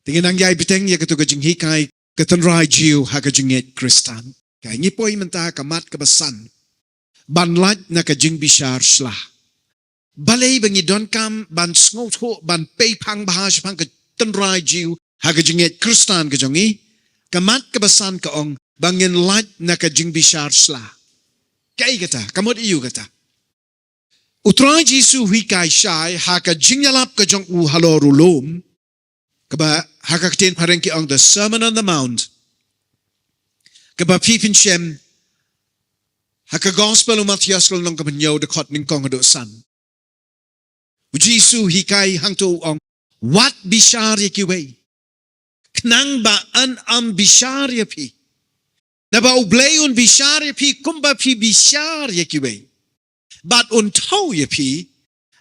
Tingin ang yay biteng ya ketu kajing hikai ketenrai jiu ha kajinget Kristan. Kay ngipoy menta kamat kabasan. Banlat na kajing bishar slah. Balay bangi don kam ban sngot ho ban pay pang bahas pang ketenrai jiu ha kajinget Kristan kajongi. Kamat kabasan kaong bangin lat na kajing bishar slah. Kay kata, kamot iyo kata. Utray Jisu hikai syai haka jingyalap ka jong u halorulom kaba haka ktin parengki on the Sermon on the Mount kaba pipin shem haka gospel Matthias nong kabanyaw dekot ning kong ado san Jisu hikai hangto on wat bishar yakiway knang ba an bishar yapi naba ubleyon bishar yapi kumba pi bishar yakiway But un tau ye pi,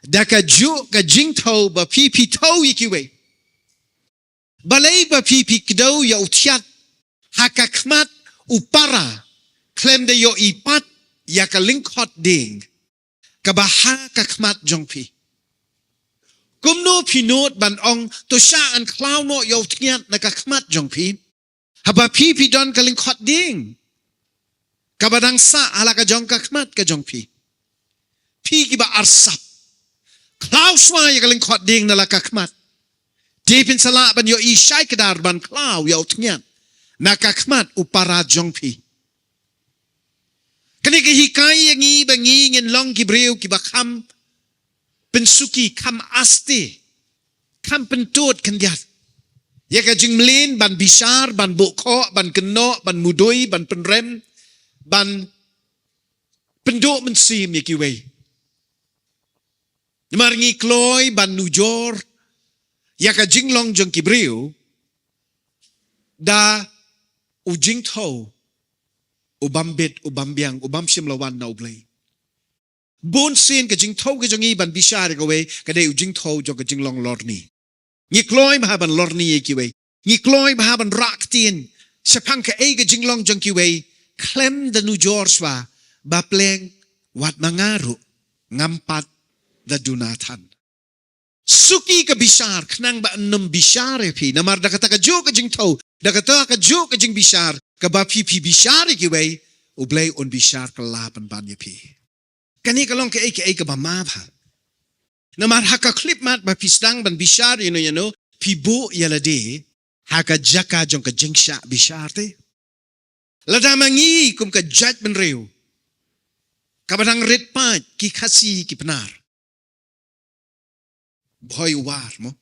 da ka ju ka jing tau ba pi tau ye kiwe. Balay ba pi kdo ya utiat, hakakmat upara, klem de yo ipat, ya ka linkhot ding, ka ba hakakmat jong pi. Kumno pinot ban ong, to siya an klaw no yo utiat na kakmat jong pi, haba pi don ka linkhot ding. Kabadang sa ala ka jong kakmat ka jong pi. Pi ba arsap. Klaus wa ya kaling khot ding na lakakmat. Dipin sala ban yo ishay kadar ban klaw ya utnyan. Nakakmat upara jong pi. Kani kahikay yang i bangi ngin long kibreu kiba kam pensuki kam aste. Kam pentut kendiat. Ya ka jing mlin ban bishar ban bukho ban keno ban mudoi ban penrem ban penduk mensim ya kiwei. Maringi kloy ban nujor ya ka jinglong jong kibriu da ujing tho ubambit ubambiang ubamsim lawan na ublay bon sin ka jing tho ka jongi ban bishar ka we ka de ujing tho jong ka jinglong lorni ni kloy mahaban lorni ye kiwe ni kloy mahaban raktin sapang ka e ka jinglong jong kiwe klem da nujor swa ba pleng wat mangaru ngampat da dunatan. Suki ka bishar, knang ba enam bishar pi, namar da kata ka jo ka jing tau, da kata ka jo ka jing bishar, ka ba pi bishar kiway, ublay on bishar ka laban ban pi. Kani ka long ka ba mabha. Namar haka klip mat ba pisdang ban bishar yano, pi bo yalade, haka jaka jong ka jing sya bishar te. Lada mangi kum ka jat ben reu. Kabadang red pat, ki kasi ki penar. Boy war mo.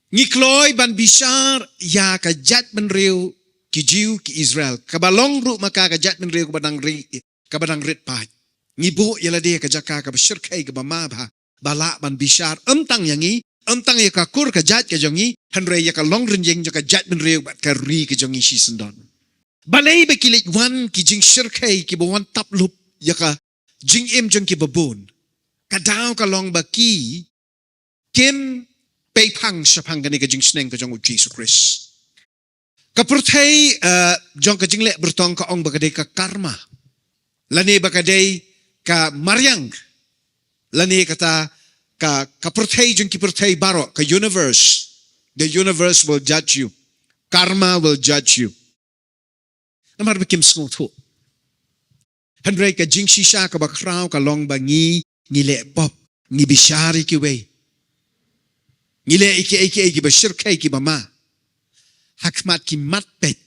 Ngikloy ban bishar ya ka jat ben reu ki jiu ki Israel. Kabalong ru maka ka jat ben reu kabadang red pat. Ngibu yalade ka jaka ka bashirkai ka bamabha bala ban bishar amtang yangi amtang ya ka kur ka jat ka jongi hanre ya ka long rinjeng ka jat ben reu bat ka ri ka jongi si sendon. Balay ba kilik wan ki jing shirkai ki bawan taplup ya ka jing im jong ki babon. Kadaw ka long baki kim paypang sapang gani ka jing sneng ka jong Jesus Christ. Kapurtay jong ka jing le bertong ka ong bakaday ka karma. Lani bakaday ka maryang. Lani kata ka kapurtay jong kipurtay baro ka universe. The universe will judge you. Karma will judge you. Namar bikim smooth ho. Handray ka jing shisha ka bakraw ka long bangi ngile pop ngi bishari ki we ngile iki ba shirkai ki ba ma hakmat ki matpet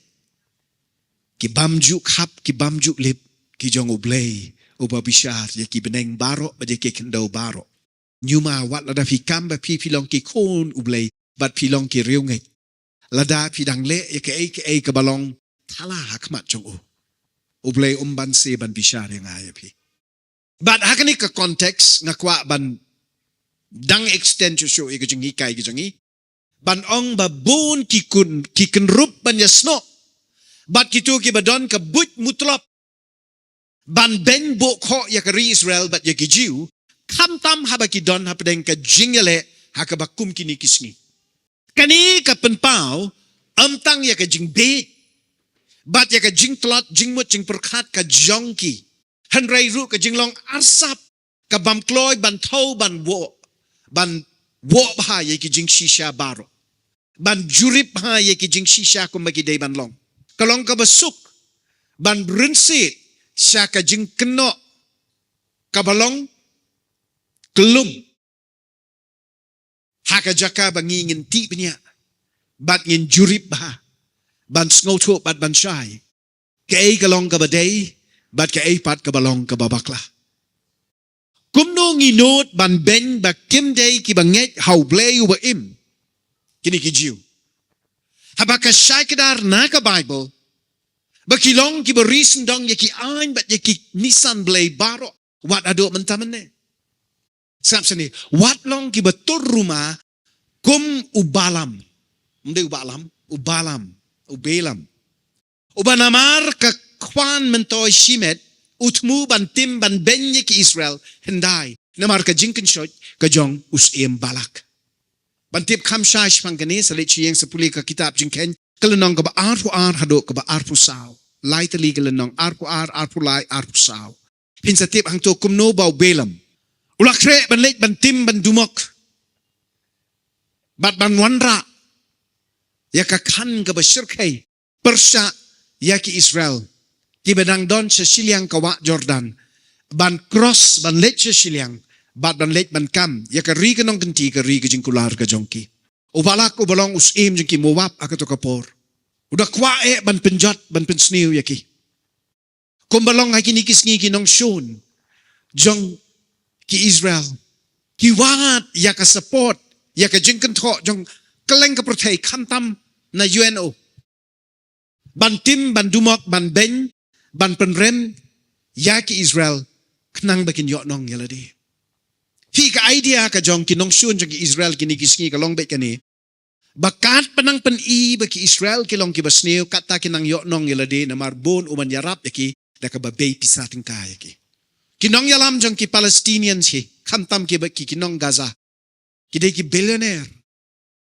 ki bamju khap ki bamju lip ki jong ublay uba bishar ya ki beneng baro ba de ke kendo baro nyuma wat lada fi kamba pi long ki kon ublay bat pi long ki riu ngai lada pi dang le ya ke ka balong thala hakmat jong ublay ban se ban bishar yang aya pi. But hakani ka context nga kwa ban dang extend show ikajing hikai ikajing ban ong ba bun ki kenrup ban yasno bat kitu ki badon ka but mutlop ban ben bo kho ya ka Israel bat ya ki Jew kam tam haba ki don hapadeng ka jingale hakabakum kini kisni kani ka penpau amtang ya ka jing bet bat ya ka jing tlot jing mut jing perkhat ka jongki Hanray ru ka jinglong arsap ka bam kloy ban thau ban wo ban wo bah ye ki jing shisha baro ban jurip ha ye ki jing shisha kum bagi day ban long kalong ka basuk ban rinsit sya ka jing keno kabalong kelum haka jaka bangi ngin ti benya bat ngin jurip bah ban sngoto bat ban shai kei kalong ka baday bat kei pat kabalong ka babakla kumno nginot ban ben ba kim day ki banget hau blay uba im kini ki jiu habaka shaikadar na ka Bible ba kilong ki berisen dong ye ki ain bat ye ki nisan blay baro wat ado mentamane sap sini wat long ki betul rumah kum ubalam mde ubalam ubanamar ka kwan mentoy shimet utmu ban tim ban benye ki Israel hendai namar ka jinkin shot ka jong usim balak bantip kham shash pangani salit chiyeng sepuli ka kitab jingken kelenong ka ba arpu ar hado ka ba arpu saw lai tali kelenong arpu lai arpu saw pinsatip hang to kumno bau belam ulakre ban let ban tim ban dumok bat ban wanra ya ka kan ka ba shirkai persya ya ki Israel ki bedang don sa siliang kawa Jordan ban cross ban let sa siliang bat ban let ban kam ya ka ri kanong kenti ka ri ka jingkular ka jongki ubalak ubalong usim jingki muwap akato kapor udah kwa ban penjot ban pensniu ya ki kumbalong haki nikis ngi kinong shun jong ki Israel ki wangat ya ka support ya ka jingkan tho jong keleng ka protei kantam na UNO ban tim ban dumok ban ben ban penrem ya ki Israel knang bakin yok nong yaladi fi ka idea ka jong kinong shun jong ki Israel kini kisngi ka long bet kani bakat penang pen i baki Israel kilong ki basneo kata kinang yok nong yaladi na marbon uman yarap yaki da ka babay pisating ka yaki kinong yalam jong ki Palestinians hi kantam ki baki kinong Gaza kidai ki billionaire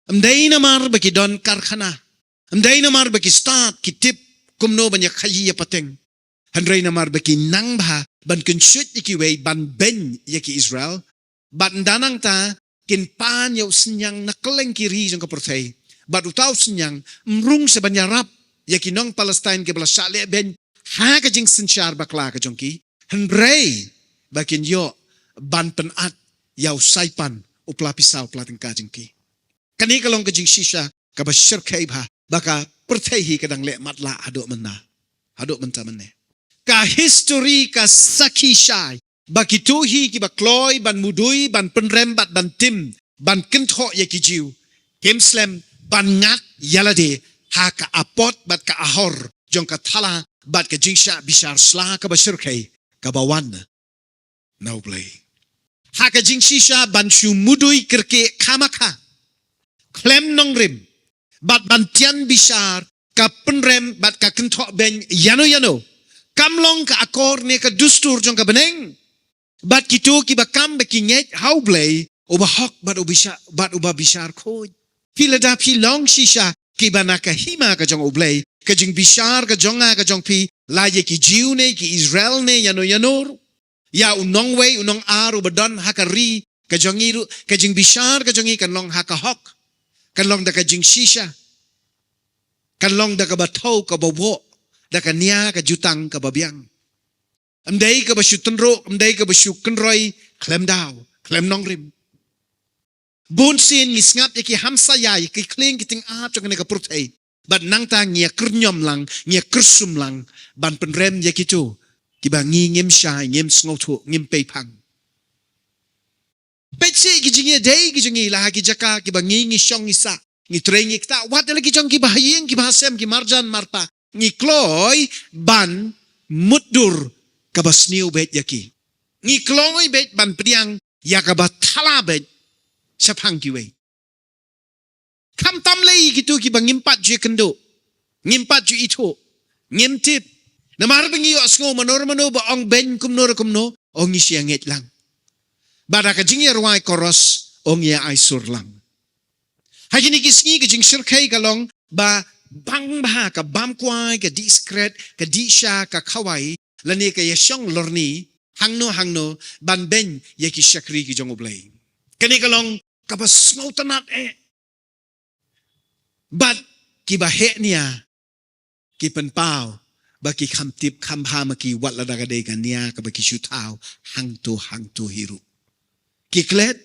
amday namar baki don karkhana amday namar baki start ki tip kumno banyak khayi ya pateng handray namar baki nang bah ban kunsyut yaki way ban ben yaki Israel ban danang ta kin pan yaw senyang nakeleng kiri jong kaportay bat utaw senyang mrung sa banyarap yaki nong Palestine ke bala syale ben ha ka jing sensyar bakla ka jongki handray bakin yo ban penat yaw saipan upla pisaw plating ka jengki kani kalong ka jing shisha ka ba syirkay ba baka pertehi kadang le matla hadok mentamane ka history ka saki syai baki tuhi ki ba kloy ban mudui ban penrembat ban tim ban kentho ye ki jiu kemslem ban ngat yalade ha ka apot bat ka ahor jong ka thala bat ka jingsha bishar sla ka ba syirkay ka bawan now play ha ka jingshisha ban shu mudui kirke kamaka klem nongrim bat bantian bishar ka penrem bat ka kentok ben yano kamlong ka akor ne ka dustur jong ka beneng bat kitu ki bakam bekinget how blay uba hok bat uba bishar khoj pila da pi long shisha ki banaka hima ka jong ublay ka jing bishar ka jonga ka jong pi la ye ki jiu ne ki Israel ne yano ya unong way unong ar ubadon hakari ka jongiru ka jing bishar ka jongi kan long haka hok kan long da ka jing shisha kan long da ka batau ka bobo da ka nia ka jutang ka babiang amdai ka basyutenro amdai ka basyukenroy klem daw klem nongrim bun sin ngisngap yaki hamsa ya yaki kling kiting ap jong ne ka prutei bat nang ta ngia kernyom lang ngia kersum lang ban penrem yaki tu kiba ngim shai ngim sngotu ngim peipang petsi ki jingi dei ki jingi la ki jaka kiba ngi shong isa ngi trengi kta wat lagi jong ki bahayeng ki bahasem ki marjan marpa ngi kloy ban mudur kabasniu bet yaki ngi kloy bet ban priang yakabat thala bet sapang ki wei kam tam lei gitu ki bangimpat ju kendo ngimpat ju itu ngimtip namar bengi yo sngo manor ba ong ben kumno ong isi anget lang bada ka jingi ruai koros ong ya aisur lang hajini kisngi ka jing sirkai kalong ba bang ba ka bam kwai ka diskret ka disha ka khawai lani ka yashong lorni hangno ban ben ya ki shakri ki jong oblay kani kalong kabas ngau tanat But kiba niya ki penpau baki kamtip kamha maki wat ladagade kania kabaki syutau hangtu hiru. Kiklet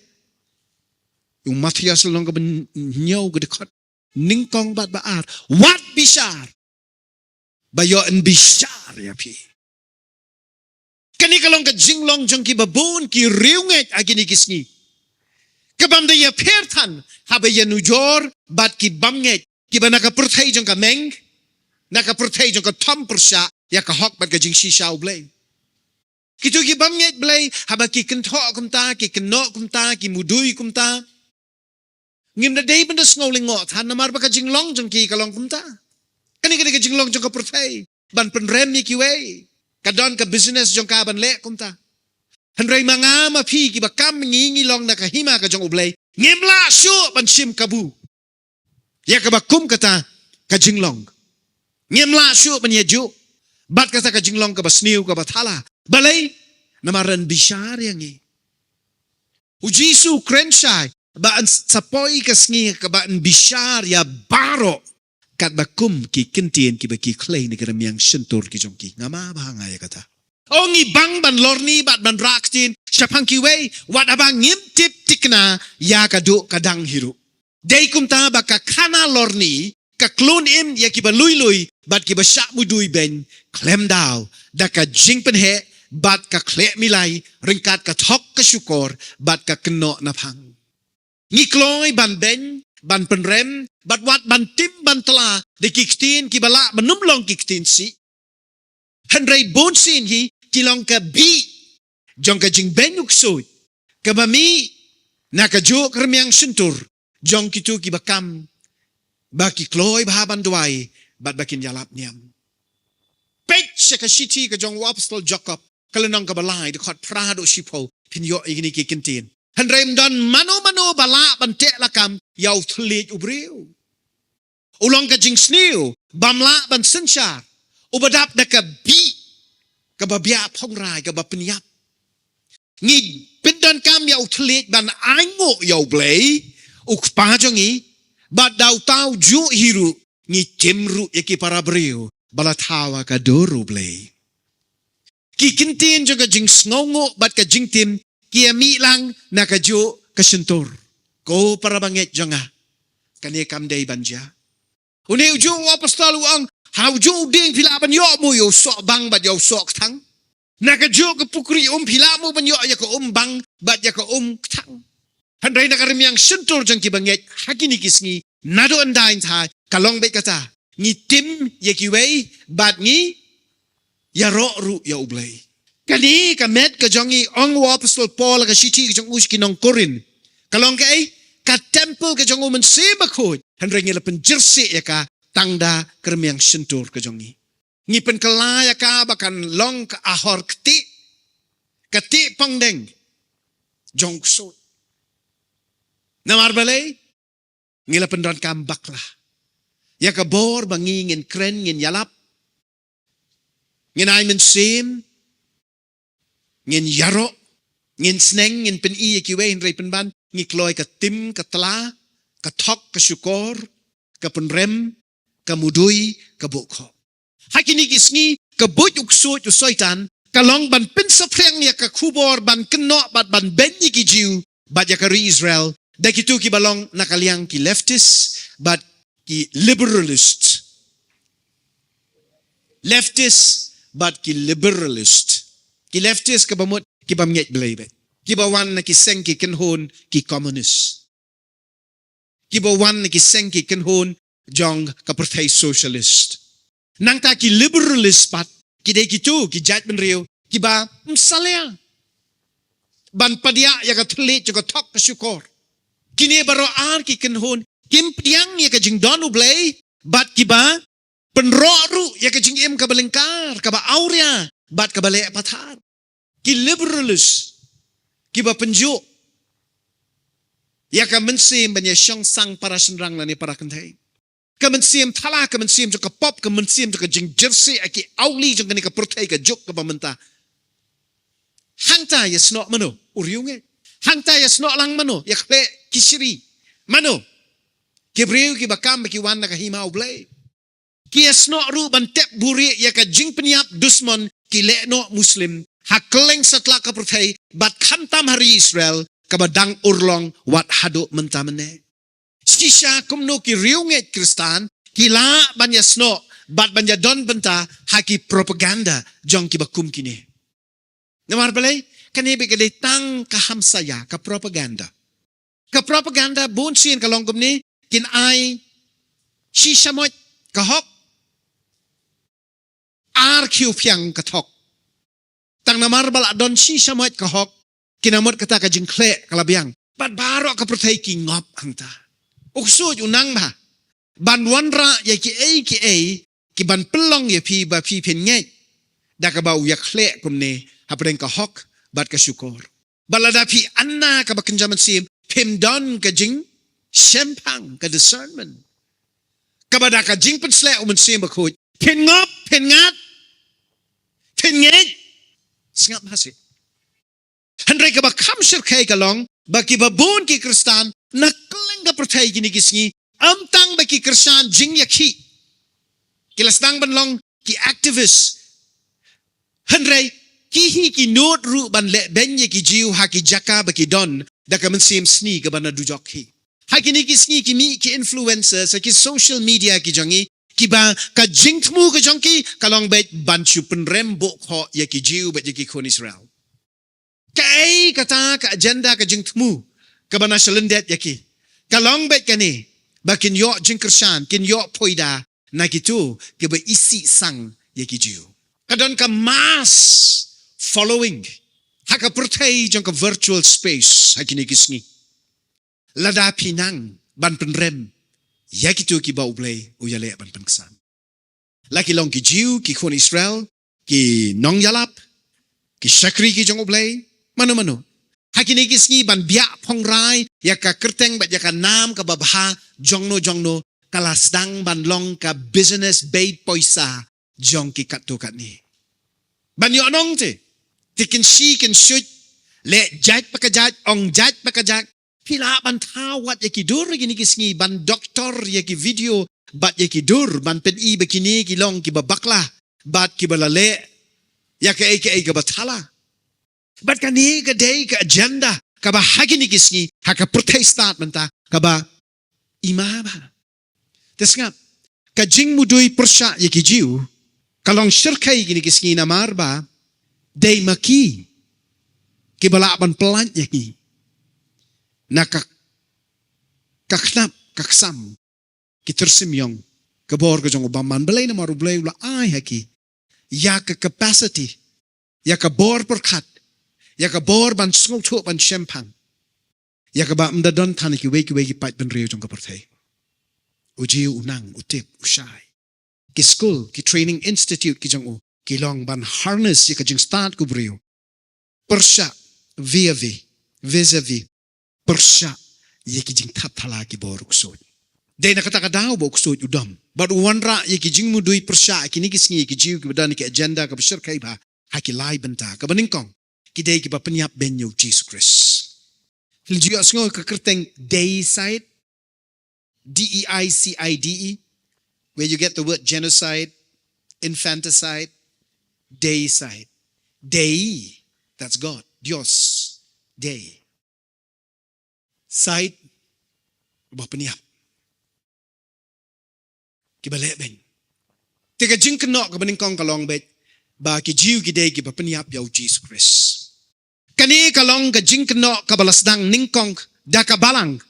yung Matias long ka nyaw gedekot ningkong bat baar wat bishar bayo en bishar ya pi. Kani kalong ka jinglong jong ki babun ki riunget agini kisni. Kabamda ya pertan habaya nujor bat ki bamnget kiba nakapurtay jong ka meng nakapurtay jong ka tom persya ya ka hok bat ka jing shishaw blay. Kitu ki bamnget blay haba ki kentok kumta ki kenok kumta ki mudui kumta. Ngim na day benda sngoling ngot han namar ba ka jinglong jong ki kalong kumta. Kani ka jinglong jong ka purtay ban penrem ni ki way kadon ka business jong ka ban le kumta. Henry mga mapi ki bakam ngingi long na kahima ka jong ublay ngimla syu ban sim kabu. Ya kabakum kata kajinglong. Ngimla syu ban yeju. Bat kata kajinglong ka basniu ka bathala. Balay namaran bishar yang Ujisu krenshay baan sapoy kasngi ka baan bishar ya baro kat bakum ki kintin ki baki clay ni karamyang shentur ki jongki ngama bahanga ya kata. Ongi bang ban lorni bat ban rakstin syapang kiway wat abang ngim tip tikna ya kadu kadang hiru. Day kumta baka kana lorni ka klon im ya kiba lui bat kiba syak mudui ben klem daw da ka jing penhe bat ka klek milai ringkat ka thok ka syukor bat ka keno napang. Ngikloy ban ben ban penrem bat wat ban tim ban tela de kikstin kibala menumlong kikstin si. Henry bonsin hi kilong ka bi jong ka jing benyuk soy kabami nakajo kermiang sentur jong kitu kibakam baki kloy bahaban duai bat bakin yalap niam pech ka shiti ka jong apostol Jacob kalenong ka balai dekat prado sipo pinyo igini kikintin Henry don mano bala bantek lakam yaw tlit ubriu ulong ka jing sniu bamla ban sensyar ubadap da ka bi kababya pongrai kabapniap ngi pindan kam yaw tlit ban aingo yaw blay ukpa jongi bat daw tau ju hiru ngi timru yaki para brio balatawa ka doru blay ki kintin jo ka jing sngongo bat ka jing tim ki ami lang nakajo ka sentor ko para banget jonga kani kam day banja une uju apostol ang how jo ding pila ban yo mo yo sok bang bat yo sok thang nakajo ka pukri pila mo ban yo ya ka bang bat ya ka thang handai nakarimiang sentur jang ki banget hakini kisngi nado andain tha kalong be kata ngi tim ye ki wei bat ngi ya ro ru ya ublay kani ka met ka jongi ong apostol Paul ka shiti ka jong us kinong Korin kalong kai ka temple ka jong men seba khoj handai ngi lapen jersey ya ka tangda kermiang sentur ka jongi ngi pen kalaya ka bakan long ka ahor kti pangdeng jong so namar balay ngila pendon kambak lah ya ka bor bangi ngin kren ngin yalap ngin ay men sim ngin yaro ngin sneng ngin pen i ki we hinray pen ban ngi kloy ka tim ka tla ka thok ka syukor ka penrem ka mudui ka bukho hakini kisngi ka boy uksut usoitan kalong ban pen sapreng ya ka kubor ban keno bat ban ben ki jiu bat ya ka Israel da kitu ki balong nakaliang ki leftist but ki liberalist but ki liberalist ki leftist ka bamut ki bamnyet blebe ki bawan na ki seng ki kenhon ki communist ki bawan na ki seng ki kenhon jong ka partai socialist nang ta ki liberalist pat ki de kitu ki judgment rio ki ba msalea ban padia ya ka tlit ka tok ka syukor kini baro ar ki kenhon kim piang ya ka jing donu blay bat kiba penroru ya ka jing im ka belengkar ka ba auria bat ka bale pathar ki liberalist kiba penjo ya ka mensim banya syong sang para senrang lani para kentai ka mensim thala ka mensim jo ka pop ka mensim jo ka jing jersey aki auli jo ka ni ka pertai ka juk ka pamenta hangta ya snok mano uriunge hang ta ya snok lang mano ya kle kisiri mano ki breu ki bakam ki wan na ka himau blay ki snok ru ban tep buri ya ka jing peniap dusmon ki le no muslim hakleng satla ka perthai bat khantam hari Israel ka badang urlong wat hado mentamene stisha kumno ki riunget kristan ki la ban ya snok bat banja don benta haki propaganda jong ki bakum kini namar balai kani be kali tang ka hamsaya ka propaganda bon sin ka longkom ni kin ai shi shamoy ka hok ar khiu phiang ka thok tang namar bala don shi shamoy ka hok kinamot kata ka jingkle kalabiang bat baro ka prothai ki ngop hangta uksu unang ba ban wanra ya ki ki ban pelong ya pi ba pi pen ngai da ka ba ya khle kumne hapreng ka hok bat ka syukur balada pi anna ka ba kenjaman sim pim don ka jing sempang ka discernment ka ba da ka jing pen sle umen sim ba khoj pen ngop pen ngat pen ngai sngap hasi handre ka ba kham shir khai ka long ba ki ba bon ki kristan na kleng ka prothai gini kisni amtang ba ki kristan jing yakhi kilas dang ban long ki activist handrai ki hi ki not ru ban le ben ye ki jiu ha ki jaka ba ki don da ka men sim sni ka ban du jok hi ha ki ni ki sni ki mi ki influencers ki social media ki jangi ki ba ka jingmu ka jongki ka long bet ban chu pen rem bo kho ye ki jiu ba ye ki kon Israel ka ai kata ka agenda ka jingmu ka ban shalendet ye ki ka long bet ka ni ba kin yo jingkersan kin yo poida na gitu ke ba isi sang ye ki jiu kadon ka mass following haka perthai jong ka virtual space hakini kisni lada pinang ban penrem ya gitu ki ba ublay uyale ban pensan laki long ki jiu ki kon Israel ki nong yalap ki shakri ki jong ublay mano hakini kisni ban bia phongrai ya ka kerteng ba ya ka nam ka babha jongno kalas dang ban long ka business bay poisa jong ki kat ni ban yo nong te tikin shi kin shoot le jat pakajat ong jat pakajat pila ban thawat ye ki dur gini kisni ban doktor ye ki video bat ye ki dur ban pen i bekini ki long ki babakla bat ki balale ya ka ka bathala bat kani ka day ka agenda ka ba hagini kisni haka perthai start menta ka ba imaba Tesngap, ka jing mudui persya ye ki jiu, kalong syirkai gini kisni namar ba, day maki, ki balaban pelant ye ki, na kaknap, kaksam, ki tersimyong, kabor ka jong ubaman, balay na marublay ula ay haki, ya ka capacity, ya ka bor perkat, ya ka bor ban sngok ban syempang, ya ka ba mdadon tani ki weki pat ben riyo jong kapertay. Ujiu unang utip usai ki school ki training institute ki jang ki long ban harness ki jing start ku brio persya vis-a-vis persya ye ki jing tap thala ki boruk so de na kata daw bok so udam but wanra ye ki jing mudui persya ki ni ki sngi ki jiu ki badan ki agenda ka bashir kai ba ha ki lai benta ka baningkong ki de ki ba penyap ben yo Jesus Christ hil jiu asngo ka kerteng day side DEICIDE, where you get the word genocide, infanticide, deicide. Dei, that's God. Dios, Dei. Side, bapaniap. Kibale ben. Tika jing kenok kabaning kong kalong bet, ba ki jiu ki Dei ki bapaniap yaw Jesus Christ. Kani kalong ka jing kenok kabalasdang ningkong da kabalang.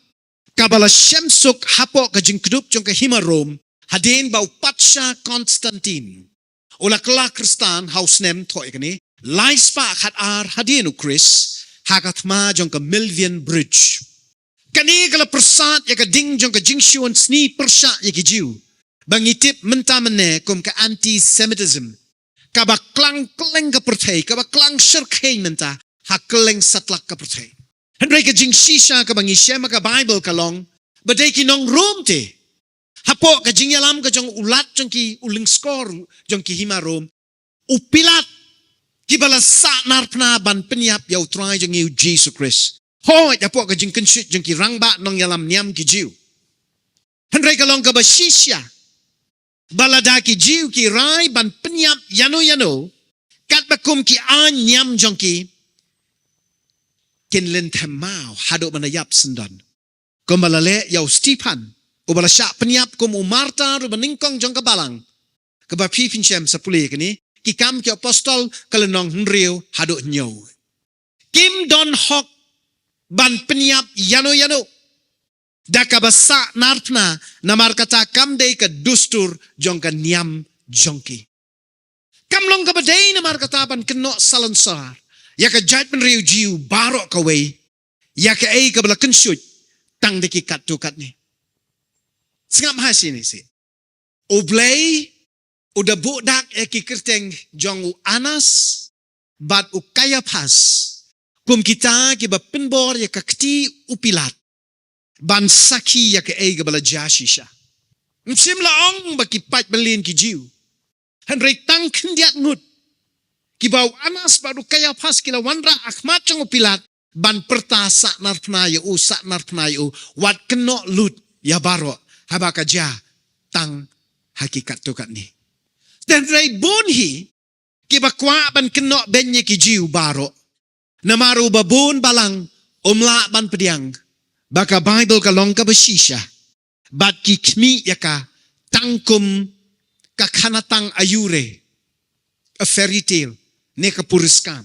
Kabala Shemsuk hapo ka jingkdup jong ka himarom hadin bau patsha Konstantin. Ula kala Kristan haus nem toy kani laispa hat ar hadin Chris hagatma jong ka Milvian Bridge. Kani kala persat ya ka ding jong ka jingshuan sni persya ya ki jiu. Bangitip mentamane kum ka anti-Semitism. Kabaklang kleng ka pertay kabaklang syirkhay menta hakleng satlak ka pertay. Hendrai ka jing shisha ka bangi shema ka Bible kalong, badai ki nong Rome te. Hapo ka jing yalam ka jong ulat jong ki uling skor jong ki hima Rome. Upilat ki bala sa narpna ban penyap yaw try jong yu Jesus Christ. Hoi ya po ka jing kensyut jing ki rangba nong yalam niam ki jiu. Henry kalong ka ba shisya. Balada ki jiu ki rai ban penyap yano. Kat bakum ki an niam jong ki. Kin len temau hadok manayap sendan. Kumalale yau Stephen. Ubala syak penyap kum umarta ru meningkong jong kabalang. Keba pipin syam sepulih kini. Kikam ki apostol kalenong henriu hadok nyaw. Kim don hok ban penyap yano. Daka basa nartna namar kata kam day ka dustur jong ka niam jongki. Kam long ka baday namar kata ban keno salansar. Ya ka judgment riu jiu barok kaway. Ya ka ay ka bala kensyut tang deki kat ni. Sengap mahasi ni si. Oblay udah budak eki kerteng jong u anas bat u kayapas. Kum kita ki ba penbor ya ka kti upilat. Ban saki ya ke eiga bala jashisha. Msim laong baki pat belin ki jiu. Henry tang kendiat ngut. Ki bau anas baru kaya pas kila wanra akhmat chong pilat. Ban pertasa narpnayo u sak narpnayo. Wat keno lut ya baro. Habaka ja tang hakikat tukat ni. Dan ray bunhi. Ki bakwa ban keno benye ki jiu baro. Namaru babun balang umla ban pediang. Baka Bible kalong ka basisya. Bat ki kmi yaka tangkum kakanatang ayure. A fairy tale. Ne kapuriskan.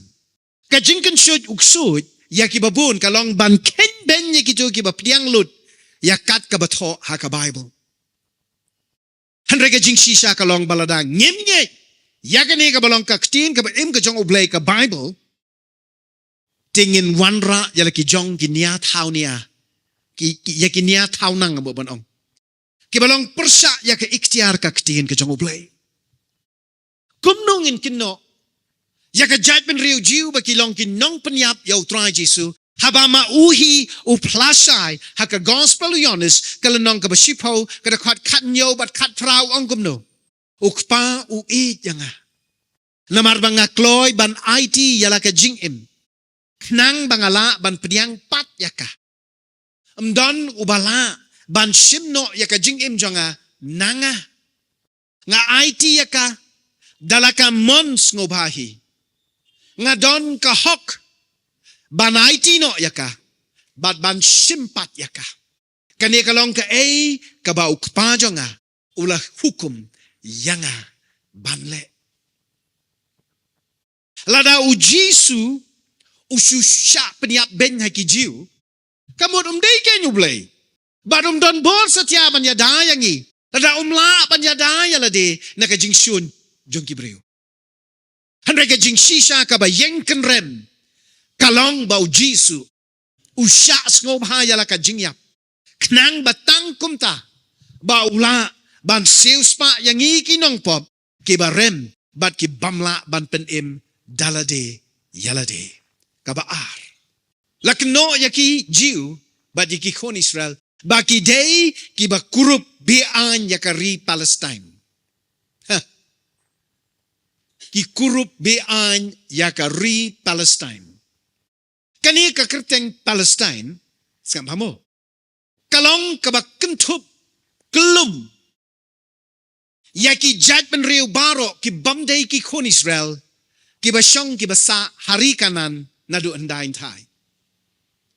Kajingkan syud uksud. Yaki babun kalong ban ken ben yaki jo ki bapiang lut. Yakat ka bato ha ka Bible. Hanre ka jing sisya kalong baladang. Ngimnye. Yaka ne ka balong ka ktin ka baim ka jong ublay ka Bible. Tingin wanra yalaki jong ginia tau niya. Yaki niya tau nang mo banong. Kibalong persa yaka ikhtiar ka ktiin ka jong ublay. Kumnongin kino. Yaka judgment riu jiu ba kilong kinong penyap yaw try Jesu. Haba mauhi u plasay haka gospel yonis kalanong ka basipaw kada kat nyo bat kat praw ang kumno. Ukpa u eat yanga. Namar banga kloy ban IT yala ka jingim. Knang bangala ban pediang pat yaka. Amdon ubala ban simno yaka jingim jonga nanga nga IT yaka dalaka mons ngobahi nga don ka hok ban IT no yaka bat ban simpat yaka kani kalong ka ka ba ukpa jonga ulah hukum yanga banle lada ujisu ususya peniap ben hakijiu kamut umday kenyu blay. Barum don bor satya ban yadayangi. Lada umla ban yadaya lade nakajing syun jong kibreu. Hanre ka jing shisha ka ba yengken rem. Kalong bau jisu. Usya sngob haya la ka jing yap. Knang batang kumta. Baula ban seuspa yang ikinong pop. Kiba rem bat ki bamla ban penim dalade yalade. Kabaar. Lakno yaki jiu bat yaki kon Israel baki day kiba kurup bean yakari Palestine. Ki kurup bean yakari Palestine. Kani ka kerteng Palestine skam hamo. Kalong kaba kentup kelum. Yaki judgment riu baro ki bamday ki kon Israel kiba syong kiba sa hari kanan nadu andain thai.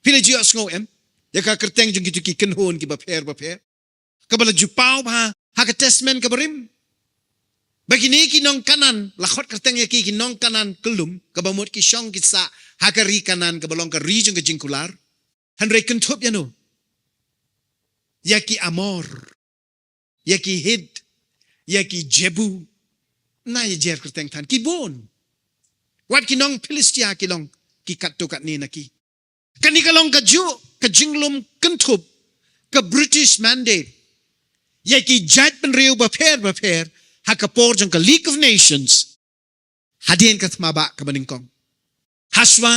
Pila jiwa sngo em. Yaka kerteng jeng gitu ki kenhon ki baper. Kabala jupau ha haka testament kabarim. Bagi ni ki nong kanan lakot kerteng yaki ki nong kanan kelum kabamut ki syong ki sa haka ri kanan kabalong ka ri jeng ka jingkular. Hanre kentup yano. Yaki amor. Yaki hid. Yaki jebu. Na jer kerteng tan ki bon. Wat ki nong Philistia ki long ki katukat ni naki. Kani kalong ka jinglum kentup ka British mandate. Yaki judgment riu baper hakapor jang ka League of Nations hadien ka tmaba ka baningkong. Haswa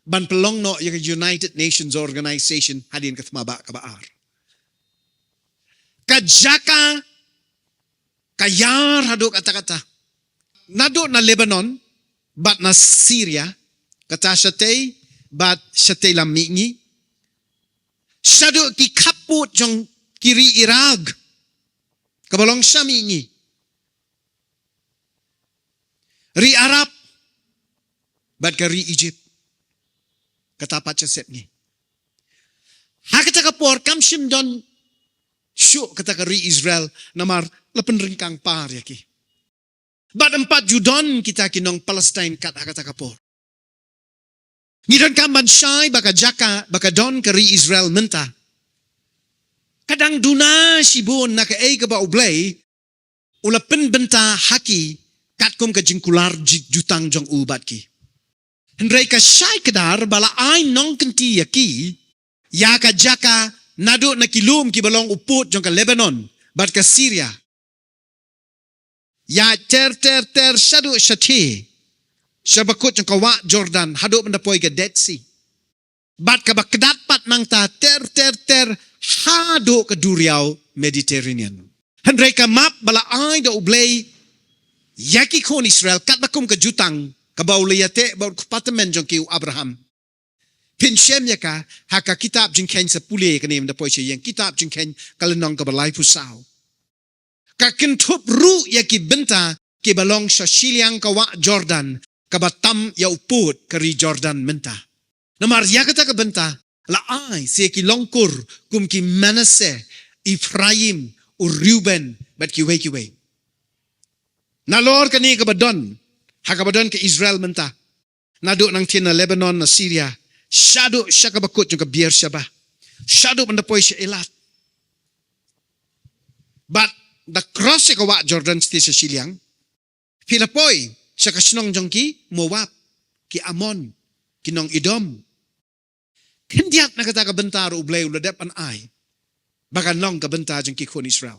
ban pelong no yaki United Nations Organization hadien ka tmaba ka baar. Kajaka kayar hadok kata-kata. Nado na Lebanon bat na Syria kata siya tay bat satelam mingi. Saduk ki kaput jong kiri Iraq. Kabalong siya mingi. Ri Arab. Bat ka ri Egypt. Katapat siya set ni. Hakata kapor kamsim don syuk kata ka ri Israel namar lapan ringkang par yaki. Bat 4 Judon kita kinong Palestine kat hakata kapor. Ngidan kamban syai baka jaka baka don ka ri Israel menta. Kadang duna sibun na ka ay ka ba ublay ulapen benta haki katkum ka jingkular jutang jong ubat ki. Hendrai ka syai kadar bala ay nong kenti yaki ya ka jaka nado na kilum ki balong uput jong ka Lebanon bat ka Syria. Ya ter syadu syati. Syabakut jong ka wa Jordan hado mendapoy ka Dead Sea. Bat ka bakdat pat nang ta ter hado ka Duriau Mediterranean. Hendrai ka map bala ay da ublay yaki kon Israel kat bakum ka jutang ka bauliyate baul kupatamen jong ki Abraham. Pinshem ya ka haka kitab jingken sa puli ka nim da poy siya yang kitab jingken kalenong ka balay pusaw. Ka kintup ru yaki benta ki balong sa siliang ka wa Jordan kabatam ya uput kari Jordan menta. Namar ya kata ka benta la ay siya ki longkur kum ki Manasseh, Ephraim, o Reuben bat ki way. Nalor ka ni kabadon hakabadon ka Israel menta. Nado nang tina Lebanon na Syria. Shadow siya kabakut yung kabiyer siya ba. Shadow mandapoy siya Elat. But the cross siya kawa Jordan sti sa Siliang. Pilapoy siya kasinong jong ki Moab, ki Amon, kinong Edom. Kendiat na kata kabenta ro ublay uladep an ay. Baka nong kabenta jong ki kon Israel.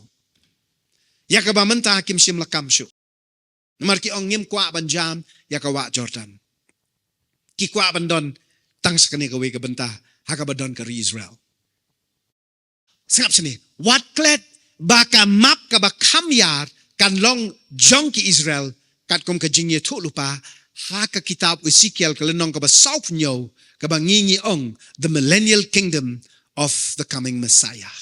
Ya kabamenta kim sim lakam siya. Namar ki ong ngim kwa banjam ya kawa Jordan. Ki kwa bandon tang sa kani kaway kabenta hakabadon ka ri Israel. Sangap sini, wat klet baka map ka ba kamyar kan long jong ki Israel kat kum ka jingye tu lupa haka kitab Ezekiel kalenong ka ba south nyo ka ba ngingi ong the millennial kingdom of the coming Messiah.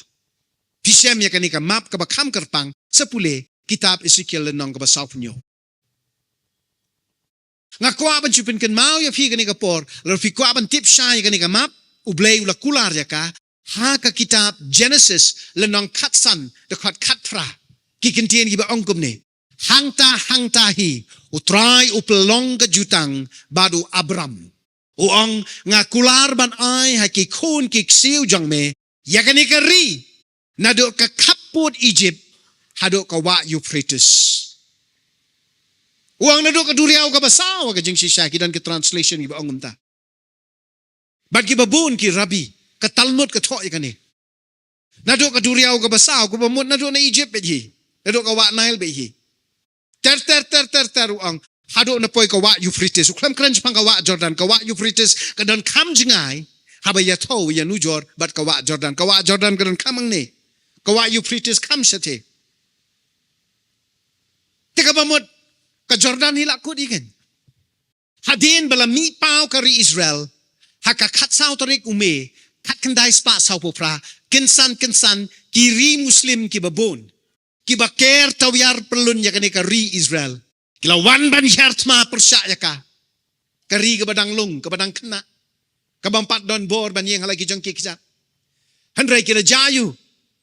Pisem ya kani ka map ka ba kamkarpang sa puli kitab Ezekiel lenong ka ba south nyo. Nga kuaban chupin kan mau ya fi kani kapor lalu fi kuaban tip syai kani ka map ublay ula kular ya ka haka kitab Genesis lenong katsan dekat katra kikintien giba ongkum ni hangta hi utrai upelong ka jutang badu Abram uong nga kular ban ay haki kun kiksiu jang me ya kani ka ri nado ka kaput Egypt hado ka wa Euphrates. Uang nado ka Duriau ka basaw ka jing sisya kidan ka translation iba ongum ta. Bad ki babun ki Rabbi ka Talmud ka thoy ka ni. Nado ka Duriau ka basaw ko bamut nado na Egypt beji. Nado ka wa Nile beji. Ter uang hado na poy ka wa Euphrates. Uklam kranj pang ka wa Jordan ka wa Euphrates ka don kam jingay haba ya tho ya nujor bat ka wa Jordan ka don kamang ni. Ka wa Euphrates kam sate. Tika bamut ka Jordan hila ko digan. Hadin bala mi pao kari Israel, haka katsaw tarik ume, kat kanday spa saw po pra, kinsan, kiri Muslim kibabon, kibaker tawyar perlun ya kani kari Israel, kilawan ban yartma persya ya ka, kari kabadang lung, kabadang kena, kabampat don bor ban yang halagi jong kikisap. Handray kila jayu,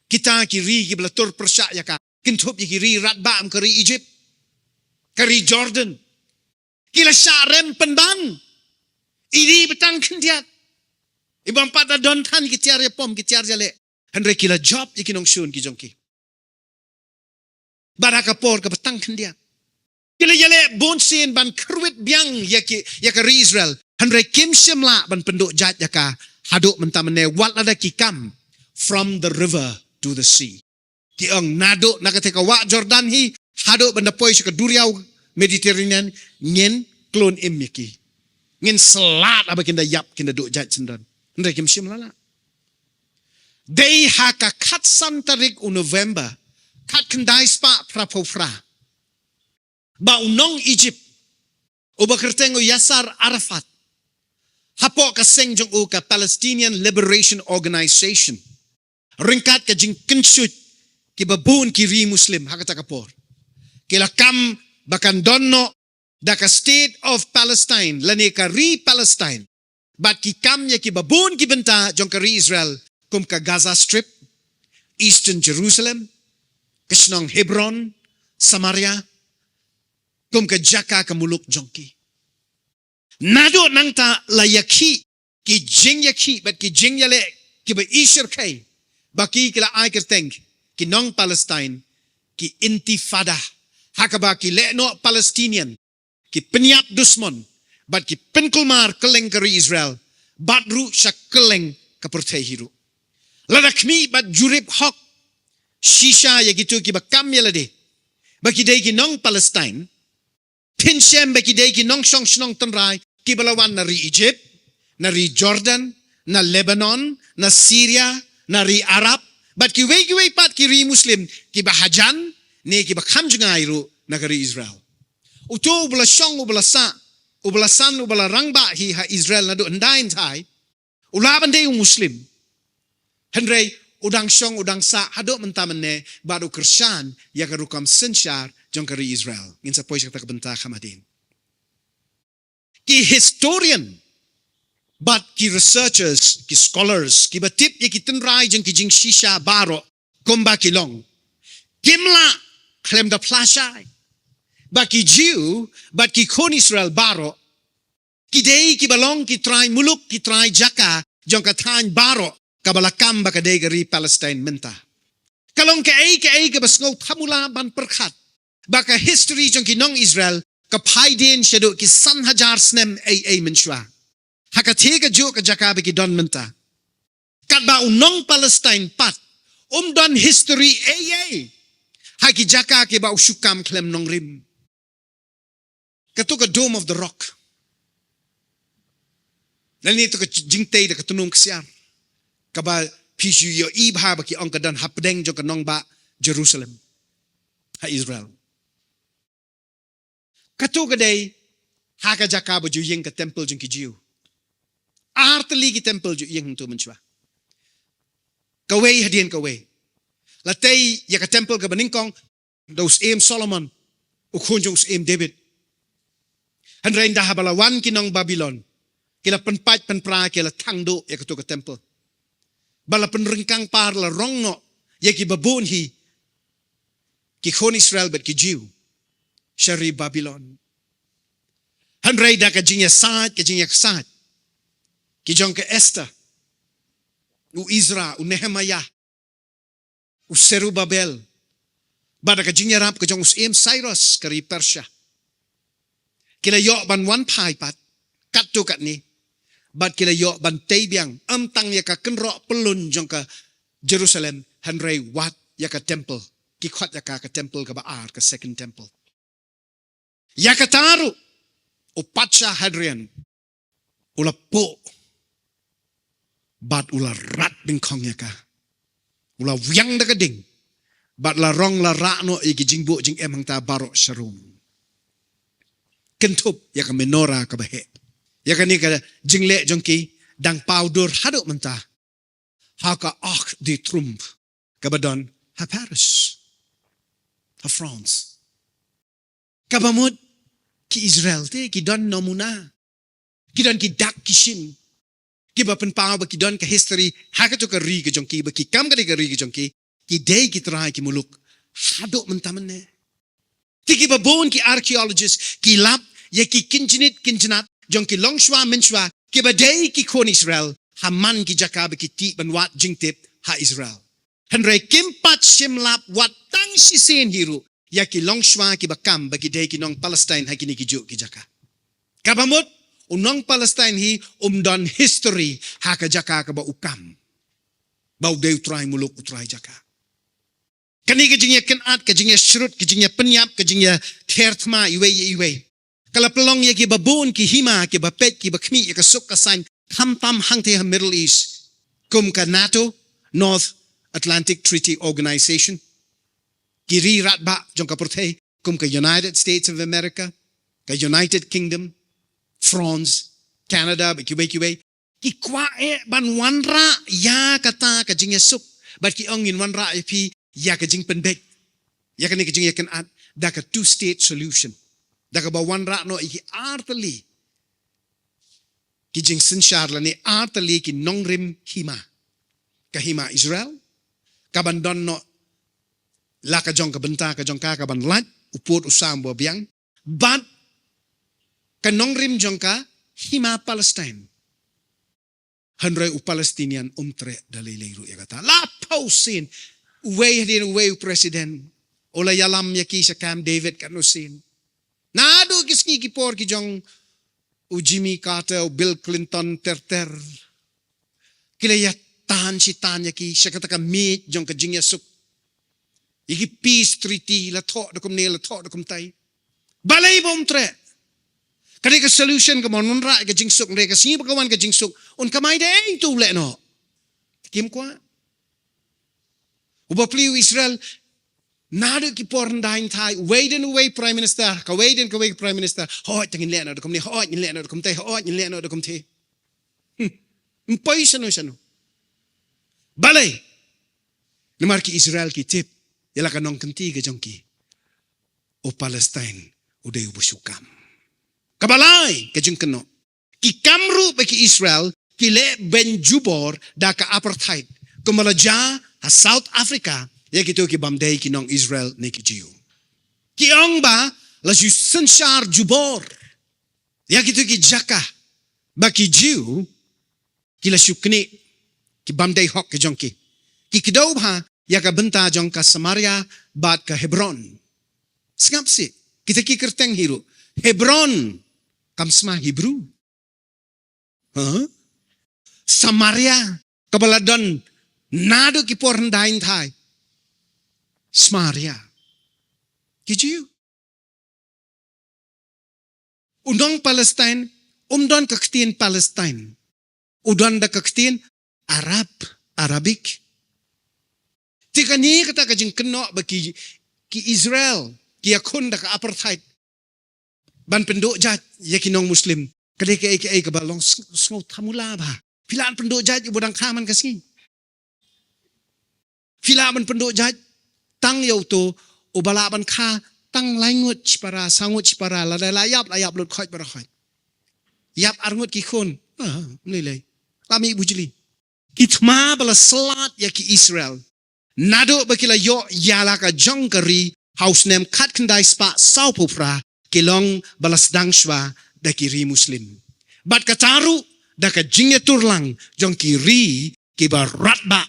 kita kiri kiblatur persya ya ka, kintup ya kiri ratbam kari Egypt, kari Jordan. Kila syarem penbang. Ini betang kendiat. Ibang pada dontan kitiar ya pom, kitiar ya le. Hendra kila job ya kinong syun ki jongki. Baraka por ka betang kendiat. Kila ya le bonsin ban kruit biang ya kari Israel. Hendra kim simla ban penduk jat ya ka. Haduk mentamane wal ada kikam. From the river to the sea. Ki ang naduk nakateka wa Jordan hi. Haduk bandapoy sa Duriau Mediterranean ngin klon imiki. Ngin selat apa kinda yap kinda duk jat sendan. Ndai kim sim lala. Day haka kat santarik u November. Kat kendai spa prapofra. Ba unong Egypt. Uba kertengo Yasar Arafat. Hapo ka seng jong u ka Palestinian Liberation Organization. Ringkat ka jing kensyut ki babun ki ri Muslim hakata kapor. Kila kam bakan donno da ka state of Palestine lani ka ri Palestine. Bat ki kam ya ki babun ki benta jong ka ri Israel kum ka Gaza Strip, Eastern Jerusalem, Kishnong Hebron, Samaria, kum ka jaka ka muluk jongki. Nado nang ta la yaki ki jing yaki bat ki jing yale ki ba ishir kay baki kila ay kerteng ki nong Palestine ki intifada hakaba ki leno Palestinian ki penyap dusmon bat ki penkulmar keleng kari Israel bat ru syak keleng ka pertehiru ladakmi bat jurip hok shisha ya gitu ki ba kam yalade baki day ki nong Palestine Pinshem baki day ki nong shong shnong tanray ki balawan na ri Egypt, na ri Jordan, na Lebanon, na Syria, na ri Arab, but ki way pat ki ri Muslim ki ba hajan ne ki ba khamjungayro na ri Israel. Uto ubala shong ubala sa, ubala san ubala rangba hi ha Israel na do ndain thai, ulaban day Muslim. Henry udang shong udang sa hado mentaman ne baru Krisyan ya karukam sensyar jong kari Israel. Ngin sa poy siya takabenta kamadin. Ki historian, but ki researchers, ki scholars, ki batip ya ki tenrai jong ki jing shisha baro, kumba kilong. Kimla, klem da plashay. Ba ki Jew, but ki kon Israel baro, ki day ki balong ki try muluk, ki try jaka, jong katany baro, kabalakam baka day gari Palestine menta. Kalong ka ay ka basngaw tamula ban perkat. Baka history jong kinong Israel kapaydin siya do ki san hajar snem ay mensywa. Hakatiga jo ka jakabi ki don menta. Kadba unong Palestine pat don history ay. Haki jaka ki ba usukam klem nong rim. Katuka Dome of the Rock. Nalito ka jingtay da katunong kasiyar. Kaba pisyu yo ibha ba ki ong kadan hapdeng jo kanong ba Jerusalem. Ha Israel. Katuka day haka jakaba jo yeng ka temple jong ki Jew. Artali ki temple jo yeng tu menchwa. Kaway hadien kaway. Latay ya ka temple ka baningkong daus em Solomon ukun jong em David. Hanrain da habalawan kinong Babylon. Kila penpat penpra kila tangdo ya katuka temple. Bala penrengkang par la rongno ya ki babun hi ki kon Israel bet ki Jew. Syari Babylon. Hanray da ka jingya saat, ka jingya saat. Ki jong ka Esther. U Izra, u Nehemiah. U Serubabel. Bada ka jingya rap ka jong us'im Cyrus kari Persia. Kila yo ban wan pai pat. Kat tu kat ni. Bad kila yo ban taybiang. Amtang ya ka kenro pelun jong ka Jerusalem. Hanray wat ya ka temple. Ki kwat ya ka temple ka baar ka second temple. Yakataru upatsha hadrian ula po bat ula rat bingkong yaka ula wiang daga ding bat la rong la rakno igi jingbo jing emang ta baro sharum kentup yaka menora ka bahe yaka ni ka jingle jongki dang powder hado menta haka ak di trump kabadon ha Paris ha France kabamud ki Israel te ki don nomuna ki don ki dak kishin ki ba penpaw ba ki don ka history hakato ka ri ka jongki ba ki kam ka ri ka jongki ki day ki try ki muluk hado mentaman ne ki ba bon ki archaeologist ki lap ya ki kinjinat jongki longshwa menshwa ki ba day ki kon Israel haman ki jakab ki ti ban wat jingtip ha Israel hanre kimpat shimlap wat tang si sen hiru ya ki longshwa ki bakam bagi day ki nong Palestine ha kini ki jo ki jaka. Kabamot unong Palestine hi don history ha ka jaka ka ba ukam. Bau day utray muluk utray jaka. Kani ka jingya kenat ka jingya shrut ka jingya penyap ka jingya tertma iwe. Kala pelong ya ki babun ki hima ki bapet ki bakmi ya ka suk ka sign tam hang te ha Middle East kum ka NATO North Atlantic Treaty Organization. Kiri ratba jong ka portay kum ka United States of America, ka United Kingdom, France, Canada kibai ki kwa ban wanra ya kata ka jing yasuk but ki ong in wanra pi ya ka jing penbek ya ka ni ka jing ya kan at da ka two-state solution da ka ba wanra no ki artali ki jing sinshar la ni artali ki nongrim hima ka hima Israel ka ban don no la ka jong ka benta ka jong ka ban lat upot usam bo biang but ka nongrim jong ka hima Palestine Hanray u Palestinian umtre daliliru ya kata la pausin uway din uway president ola yalam yaki sa Camp David kanusin nado kiski kipor ki jong u Jimmy Carter u Bill Clinton ter kilaya tahan si tanya ki sa kata ka meet jong ka jingya suk iki peace treaty la to da kum ne la to da kum tai balay bom tre kani ka solution ka monunra ka jingsuk re ka singi pagawan ka jingsuk on kamay de tu le no kim kwa uba pliu Israel nado ki porn dain thai waden away prime minister ka waden ka way prime minister ho tangin le no da kum ni ho ni le no da kum tai ho ni le no da kum the mpay sano balay namar ki Israel ki tip yala ka nong kanti ka jongki o Palestine uday ubusukam kabalay kajing keno ki kamru bagi Israel ki le ben jubor da ka apartheid kumalaja ha South Africa ya kito ki bamday ki nong Israel ne ki jiu ki ong ba la ju senshar jubor ya kito ki jaka ba ki jiu ki la shukni ki bamday hok ki jongki ki kidaw ba ya ka benta jong ka Samaria bat ka Hebron skap si kita ki kerteng hiru Hebron kamsma Hebrew. Samaria kabaladon nado ki porn dain thai. Samaria. Kijiu. Undang Palestine, kaktin Palestine. Udon da kaktin Arabic. Tika ni kata kajing keno bagi ki Israel, ki akun da ka apartheid. Ban penduk jat ya kinong muslim kadai ke balong sngo tamula ba filan penduk jat bodang kaman kasi filan penduk jat tang yau to ubalaban kha tang langut para sangut para la layap lut khoj para khoj yap arngut ki khon nilai lami bujili kitma bala salat ya ki Israel nado bakila yo yala ka jongkari house name khat khandai spa saupopra kilong balas dangshwa da kiri muslim. Bat kataru da ka jingetur lang jong kiri ki baratba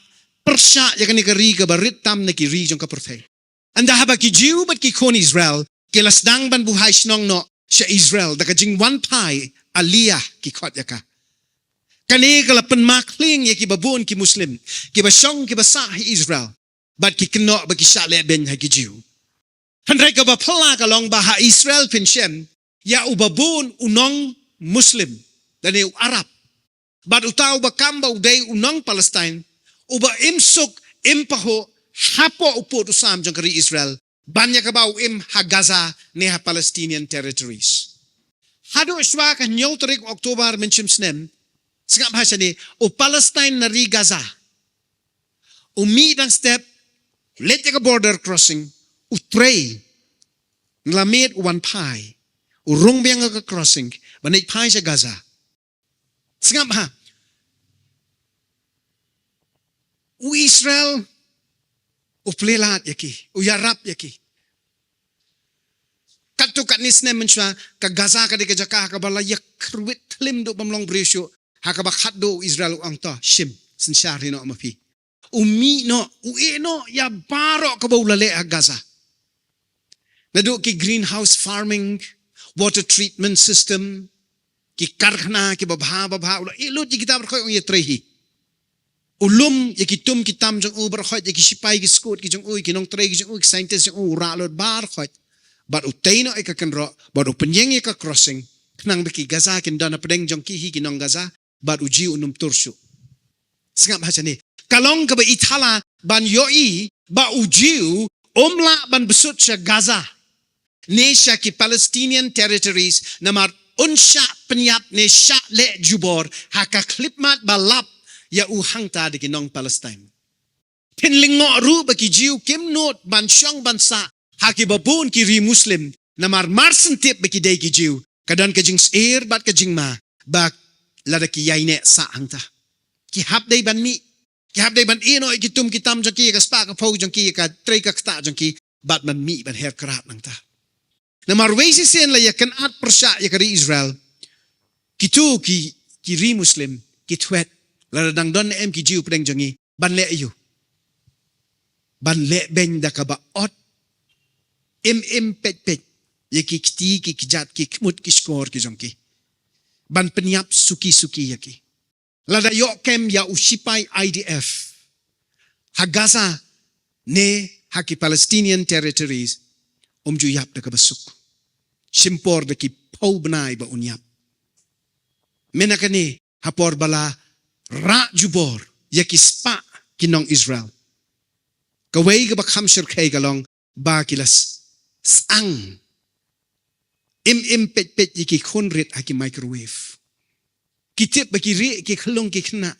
persya ya kani kiri ka baritam na kiri jong ka perfect. Anda haba ki jiu bat ki kon Israel kilas dang ban buhay sinong no siya Israel da ka jing one pai aliyah ki kot ya ka. Kani kalapan makling ya ki babun ki muslim ki basyong ki basahi Israel bat ki keno ba ki syale ben ha ki jiu. Handrai ka bapala ka long baha Israel pinshem ya ubabun unong Muslim dan u Arab. Bad utaw ba kamba uday unong Palestine uba imsuk impaho hapo upot usam jang kari Israel banya ka ba im ha Gaza ne ha Palestinian territories. Hado iswa ka nyotrik Oktober menchim snem singap bahasa ni o Palestine nari Gaza. Umi dang step let ka border crossing utray nlamit one pai urong biang ka crossing banit pai sa Gaza singap ha u Israel u plelat yaki u yarap yaki katukat nisne mensha ka Gaza ka di ka jaka ka bala yak krwit lim do bamlong brisyo ha ka bakhat do Israel ang ta shim sinshari no mapi umi no u no ya baro ka baulale ha Gaza. Nado ki greenhouse farming, water treatment system, ki karkhana, ki babha, ilot ki kita berkhoy ong yatrehi. Ulum, ya ki tum ki tam jong u berkhoy, ya ki sipay ki skot, ki jong u, ki nong trey, ki jong u, ki scientist jong u, ralot barkhoy. But utay no ika kanro, but upenyeng ika crossing, knang beki Gaza, kin dana pedeng jong kihi, ki nong Gaza, but uji unum tursyo. Singap bahasa ni, kalong ka ba ithala, ban yoi, ba ujiu, omla ban besut siya Gaza. Nesya ki Palestinian territories na unsya penyap ne syak le jubor haka klipmat balap ya uhang ta de kinong Palestine. Pinlingok ru bagi jiu kim not ban syang bansa haki babun kiri Muslim namar marsen tip bagi day ki jiu kadan kajing air bat kajing ma bak lada ki yaine sa hangta. Ki hap day ban mi ki hap day ban ino ikitum kitam jangki ka spa ka pau jangki ka trei ka sta jangki bat man mi ban her kerat nangta. Namar wesi sen la ya kan at persya ya kari Israel. Kitu ki ri Muslim ki twet la dang don em ki jiu pedeng jangi ban le ayu. Ban le beng da ka ba ot im pet ya ki kti ki kijat ki kmut ki skor ki jangki. Ban penyap suki ya ki. La da yok kem ya usipai IDF. Ha Gaza ne haki Palestinian territories juyap da ka basuk. Simpor da ki pau benai ba unyap. Menakane hapor bala ra jubor ya ki spa kinong Israel. Kawai ka bakham shirkay galong ba kilas sang. Im pet yaki khunrit haki microwave. Kitip baki ri ki khlong ki khna.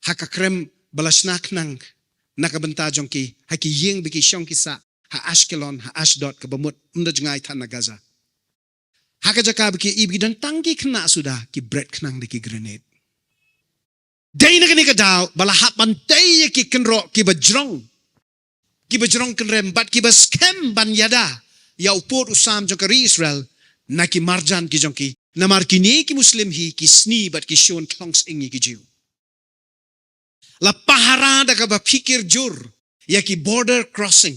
Haka krem balasnak nang nakabenta jongki haki ying baki syong kisa. Ha Ashkelon, ha Ashdod, kabamut, jengay tan na Gaza. Haka jaka baki ibig dan tanggi kena sudah ki bread kenang di ki grenade. Day na ka daw, balahat bantay ki kenro ki bajrong. Ki bajrong kenrem, bat ki baskem ban yada. Ya upur usam jong kari Israel, na ki marjan ki jong ki, na markini ki Muslim hi, ki sni bat ki syon klongs ingi ki jiw. La pahara da ka ba pikir jur, ya ki border crossing.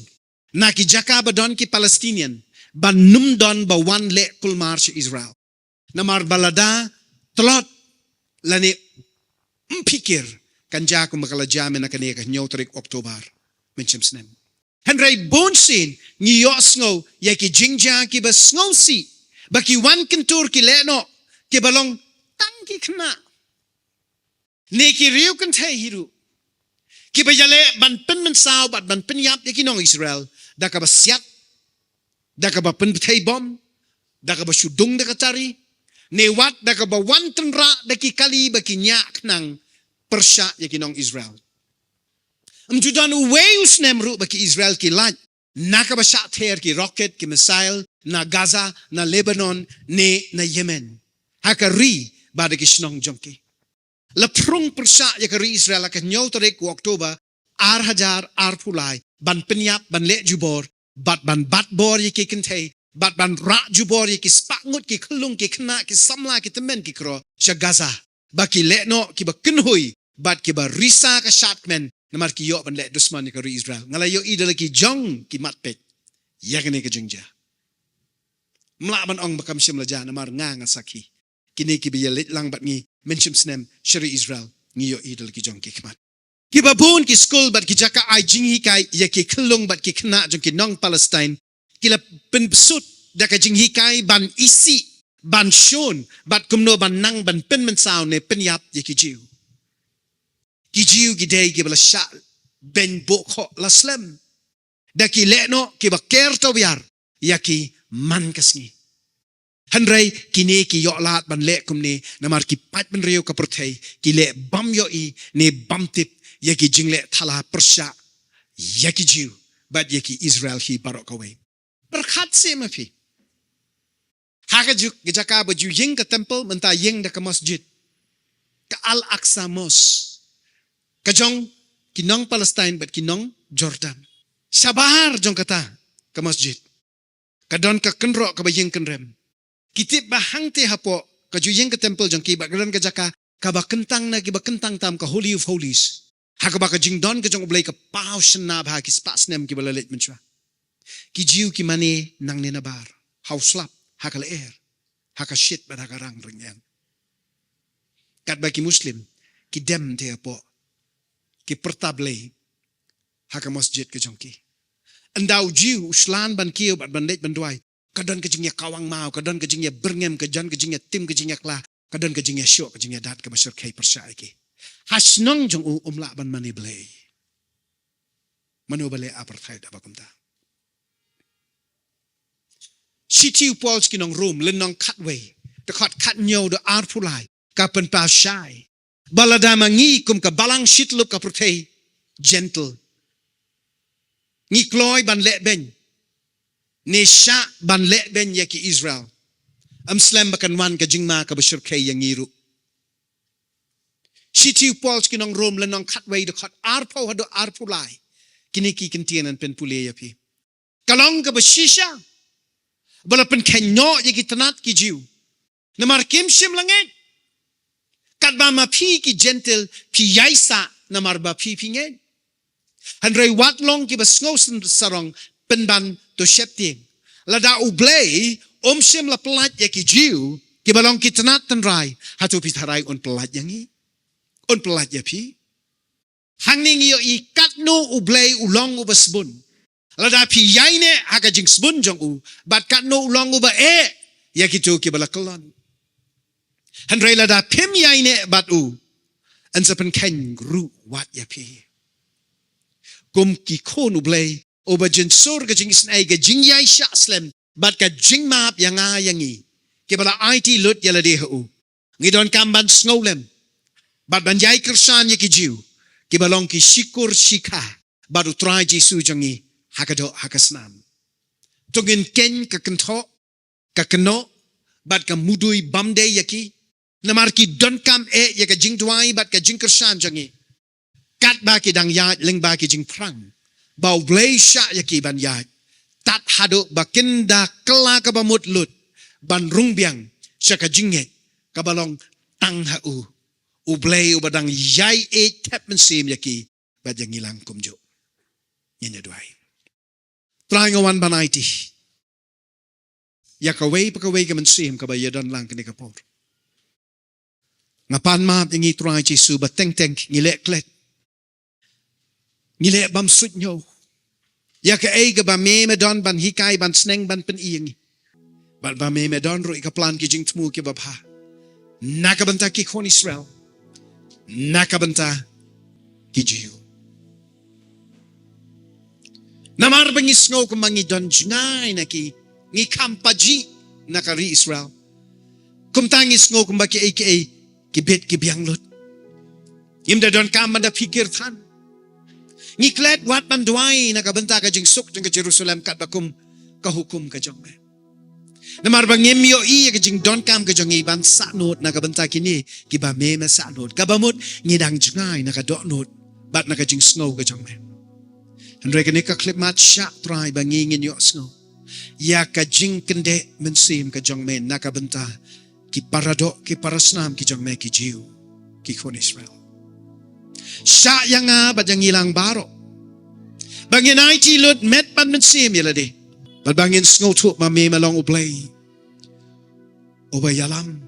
Na ki jaka ba don ki Palestinian ba num don ba wan le kulmar si Israel. Na mar balada telot lani mpikir kan jako makala jame na kaneka nyotrik Oktober mencem snem. Henry bonsin ni yosngo ya ki jingja ki ba sngo si ba ki wan kentur ki leno ki balong tangki kena. Ne ki riu kan te hiru. Ki ba yale ban pen mensaw bat ban pen yap ya ki nong Israel. Da ka ba siat, da ka ba penbetay bom, da ka ba syudong da ka tari, newat da ka ba wanten ra da ki kali ba ki nyak nang persya ya kinong Israel. Judan uwe usnem ru ba ki Israel ki laj, na ka ba syat her ki rocket, ki missile, na Gaza, na Lebanon, na Yemen. Haka ri ba da ki sinong jongki. Laprung persya ya ka ri Israel ka nyaw tarik ku Oktober, ar pulay, ban penyap, ban le jubor, bat bor ye ki kentay, bat ban ra jubor ye ki spangut ki kelung ki kena ki samla ki temen ki kro, sya Gaza, ba ki le no ki ba kenhui, bat ki ba risa ka shatmen, namar ki yo ban le dusman ni ka ri Israel. Ngala yo idala ki jong ki matpet, yakane ka jingja. Mla ban ong bakam sim laja namar nga saki, kini ki biya lit lang bat ngi menshim snem syari Israel, ngi yo idala ki jong ki kmat. Ki babun ki skul bat ki jaka ay jinghi kai ya ki kelung bat ki kena jong ki nong Palestine kila penbesut da ka jinghi kai ban isi ban shon bat kumno ban nang ban pen mensaw ne penyap ya ki jiu ki day ki bala sha ben bokho la slem da ki leno ki ba kerto biar ya ki man kasngi Henry kini ki yo lat ban le kumne namar ki pat ben riu ka protei ki le bam yo i ne bam tip yaki jingle thala persya yaki jiu bat yaki Israel hi barok away berkat se mafi haka juk gejaka baju ying ka temple menta ying da ka masjid ka Al Aqsa mos ka jong kinong Palestine bat kinong Jordan sabar jong kata ka masjid ka don ka kenro ka baying kenrem kitip bahang te hapo ka ju ying ka temple jong ki ba gadon ka jaka ka ba kentang na ki ba kentang tam ka holy of holies haka baka jingdon ka jong oblay ka pao shenab ha ki spas nem ki balalit menchwa. Ki jiu ki mani nang ninabar. Hauslap haka leer. Haka shit ba haka rang ringyan. Kat baki Muslim ki dem te po. Ki pertable haka masjid ka jong ki. Andaw jiu uslan ban kiyo bat bandit banduay. Kadon ka jingya kawang mau. Kadon ka jingya berngem. Kadon ka jingya tim ka jingya kla. Kadon ka jingya syok ka jingya dat ka masyur kay persya ki. Hasnong jong umlaban mani blay. Manu balay apartheid abakumta. Sitiu Paul skinong room lenong cutway. The cut nyo the arpulai. Kapen pa shy. Baladamangi kum ka balang shitlup ka protei. Gentle. Ngi kloy ban le ben. Ne sha ban le ben yaki Israel. Slam bakan wan ka jingma ka bashir kay yang iru. Sitiu Paul skinong room lenong cutway the cut arpo hado arpulai. Kiniki kintianan pen pulay yapi. Kalong ka bashisha. Bala pen kenyo yaki tanat ki jiu. Namar kim shim langit. Kat ba ma pi ki gentle pi yaisa namar ba pi pingen. Handray wat long ki ba sngosen sarong penban to shepting. Lada ublay shim la pelat yaki jiu ki balong ki tanat tanray hatu pi taray on pelat yangi. On pelat yapi. Hangning iyo i katno ublay ulong ubasbun. Lada pi yaine haka jing sbun jong u. Bat katno ulong uba yaki tu ki balakalon. Handray lada pim yaine bat u. Ansa pen ken gru wat yapi. Kum ki kon ublay. Oba jin sur ka jing isnay ka jing yay sya slem. Bat ka jing maap yanga yangi. Ki bala IT lut yalade u. Ngidon kamban snowlem. Bat ban yay kersan yaki jiu. Ki balong ki shikur shika. Baru try jisu jangi. Hakado hakasnam. Tungin ken ka kento. Ka keno. Bat ka mudui bamde yaki. Namar ki don kam yaka jing duai bat ka jing kersan jangi. Kat ba ki dang yat ling ba ki jing prang. Bau blay sya yaki ban yat. Tat hado bakinda kela ka bamut lut. Ban rungbiang sya ka jinget. Kabalong tang hau. Ublay ubadang yay tap mensim yaki. Bat yang ilang kumjo. Yanya duai. Trangawan banaiti. Yakaway pakaway ka mensim kabayadan lang kinikapor. Ngapan maap yung itry Jesu ba teng-teng ngilek klet. Ngilek bam sut nyo. Yaka eiga ba meme don ban hikay ban sneng ban pen iyang. Bat ba meme don ro ikaplan ki jing tmu ki babha. Nakabanta ki kon Israel. Nakabanta ki Jiu. Namar bang isngo kung mangi don jingay na ki ngi kampaji nakari Israel. Kumtangis ngo kung baki aka kibit kibyang lut. Imda don kamanda pikir tan. Ngiklet wat manduay nakabanta ka jing suk jing ka Jerusalem kat bakum kahukum ka jong me. Namar bang ngimyo iya ka jing don kam ka jong iban sanot nakabanta kini kiba meme sanot. Kabamut ngidang jingay nakadonot bat naka jing snow ka jong me. Andre ka nika klip mat syak try bangingin yo snow. Ya ka jing kende mensim ka jong me nakabanta ki paradok ki parasnam ki jong me ki Jiu ki kon Israel. Sya yang bat yang ilang baro. Bangin IT lut met pan mensim yalade. Bat bangin snow tuk ma me malong ublay. Oba yalam.